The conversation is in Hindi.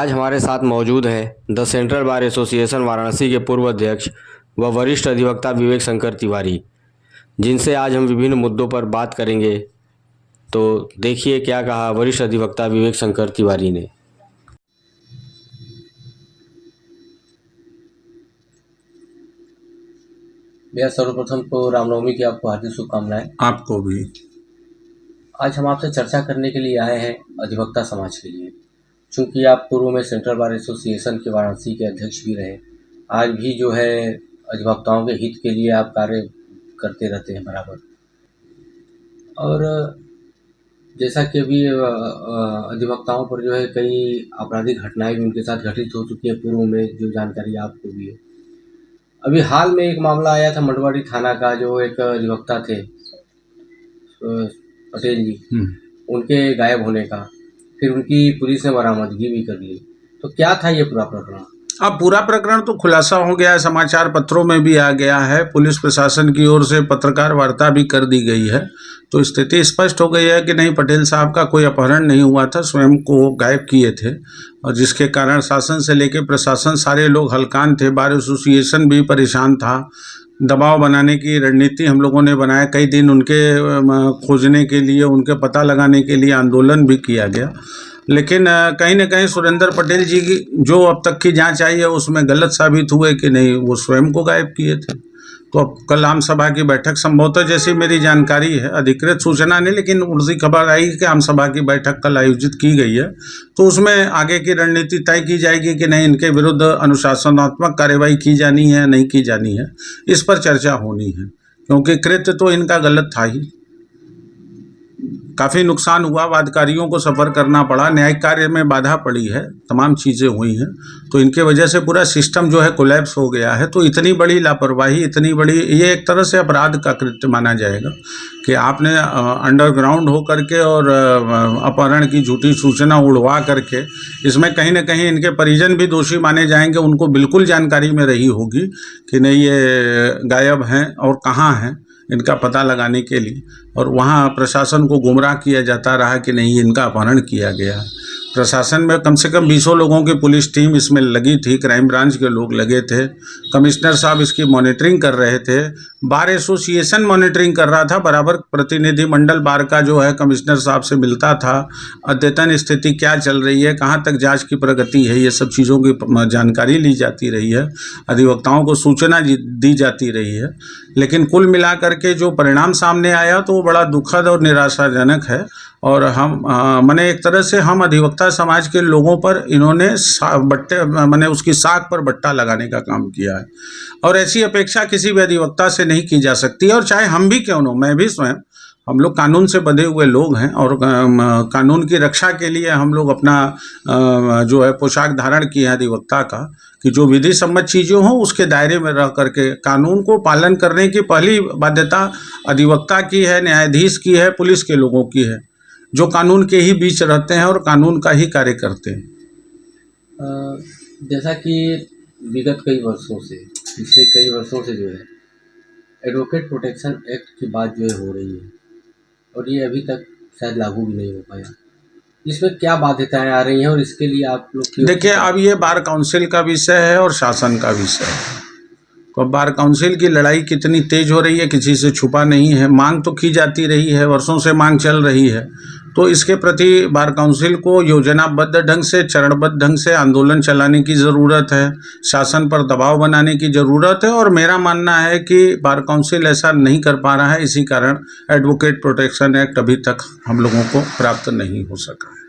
आज हमारे साथ मौजूद हैं the central bar association Varanasi के पूर्व अध्यक्ष व वरिष्ठ अधिवक्ता विवेक शंकर तिवारी, जिनसे आज हम विभिन्न मुद्दों पर बात करेंगे। तो देखिए क्या कहा वरिष्ठ अधिवक्ता विवेक शंकर तिवारी ने। भैया, सर्वप्रथम तो रामनवमी की आपको हार्दिक शुभकामनाएं। आपको भी। आज हम आपसे चर्चा करने के लिए आए हैं अधिवक्ता समाज के लिए। चूंकि आप पूर्व में सेंट्रल बार एसोसिएशन के वाराणसी के अध्यक्ष भी रहे, आज भी जो है अधिवक्ताओं के हित के लिए आप कार्य करते रहते हैं बराबर। और जैसा कि अभी अधिवक्ताओं पर जो है कई आपराधिक घटनाएं भी उनके साथ घटित हो चुकी है, पूर्व में जो जानकारी आपको भी है। अभी हाल में एक मामला आया था मंडवाड़ी थाना का, जो एक अधिवक्ता थे पटेल जी, उनके गायब होने का, फिर उनकी पुलिस ने बरामदगी भी कर ली। तो क्या था ये पूरा प्रकरण? अब पूरा प्रकरण तो खुलासा हो गया है, समाचार पत्रों में भी आ गया है, पुलिस प्रशासन की ओर से पत्रकार वार्ता भी कर दी गई है। तो स्थिति स्पष्ट हो गई है कि नहीं, पटेल साहब का कोई अपहरण नहीं हुआ था, स्वयं को गायब किए थे, और जिसके कारण शासन से लेकर प्रशासन सारे लोग हलकान थे। बार एसोसिएशन भी परेशान था। दबाव बनाने की रणनीति हम लोगों ने बनाया, कई दिन उनके खोजने के लिए, उनके पता लगाने के लिए आंदोलन भी किया गया। लेकिन कहीं न कहीं सुरेंद्र पटेल जी की जो अब तक की जांच आई है उसमें गलत साबित हुए कि नहीं, वो स्वयं को गायब किए थे। तो अब कल आम सभा की बैठक संभवतः, जैसी मेरी जानकारी है, अधिकृत सूचना नहीं लेकिन उर्दी खबर आई कि आम सभा की बैठक कल आयोजित की गई है। तो उसमें आगे की रणनीति तय की जाएगी कि नहीं, इनके विरुद्ध अनुशासनात्मक कार्रवाई की जानी है नहीं की जानी है, इस पर चर्चा होनी है। क्योंकि कृत्य तो इनका गलत था ही, काफ़ी नुकसान हुआ, वादकारियों को सफ़र करना पड़ा, न्यायिक कार्य में बाधा पड़ी है, तमाम चीज़ें हुई हैं। तो इनके वजह से पूरा सिस्टम जो है कोलैप्स हो गया है। तो इतनी बड़ी लापरवाही, इतनी बड़ी, ये एक तरह से अपराध का कृत्य माना जाएगा कि आपने अंडरग्राउंड हो करके और अपहरण की झूठी सूचना उड़वा करके, इसमें कहीं ना कहीं इनके परिजन भी दोषी माने जाएंगे। उनको बिल्कुल जानकारी में रही होगी कि नहीं ये गायब हैं और कहाँ हैं, इनका पता लगाने के लिए, और वहाँ प्रशासन को गुमराह किया जाता रहा कि नहीं इनका अपहरण किया गया। प्रशासन में कम से कम 20 लोगों की पुलिस टीम इसमें लगी थी, क्राइम ब्रांच के लोग लगे थे, कमिश्नर साहब इसकी मॉनिटरिंग कर रहे थे, बार एसोसिएशन मॉनिटरिंग कर रहा था, बराबर प्रतिनिधिमंडल बार का जो है कमिश्नर साहब से मिलता था, अद्यतन स्थिति क्या चल रही है, कहाँ तक जांच की प्रगति है, ये सब चीज़ों की जानकारी ली जाती रही है, अधिवक्ताओं को सूचना दी जाती रही है। लेकिन कुल मिलाकर के जो परिणाम सामने आया तो वो बड़ा दुखद और निराशाजनक है। और हम मैंने एक तरह से हम अधिवक्ता समाज के लोगों पर इन्होंने मैंने उसकी साख पर बट्टा लगाने का काम किया है। और ऐसी अपेक्षा किसी भी अधिवक्ता से नहीं की जा सकती, और चाहे हम भी क्यों न हो, मैं भी स्वयं, हम लोग कानून से बंधे हुए लोग हैं, और कानून की रक्षा के लिए हम लोग अपना जो है पोशाक धारण किए हैं अधिवक्ता का, कि जो विधि सम्मत चीज़ें हों उसके दायरे में रह करके कानून को पालन करने की पहली बाध्यता अधिवक्ता की है, न्यायाधीश की है, पुलिस के लोगों की है, जो कानून के ही बीच रहते हैं और कानून का ही कार्य करते हैं। जैसा कि विगत कई वर्षों से, पिछले कई वर्षों से जो है एडवोकेट प्रोटेक्शन एक्ट की बात जो है हो रही है, और ये अभी तक शायद लागू भी नहीं हो पाया। इसमें क्या बाध्यताएं आ रही हैं और इसके लिए आप लोग देखिए, अब ये बार काउंसिल का विषय है और शासन का विषय है। तो बार काउंसिल की लड़ाई कितनी तेज हो रही है किसी से छुपा नहीं है। मांग तो की जाती रही है, वर्षों से मांग चल रही है। तो इसके प्रति बार काउंसिल को योजनाबद्ध ढंग से, चरणबद्ध ढंग से आंदोलन चलाने की ज़रूरत है, शासन पर दबाव बनाने की ज़रूरत है। और मेरा मानना है कि बार काउंसिल ऐसा नहीं कर पा रहा है, इसी कारण एडवोकेट प्रोटेक्शन एक्ट अभी तक हम लोगों को प्राप्त नहीं हो सका है।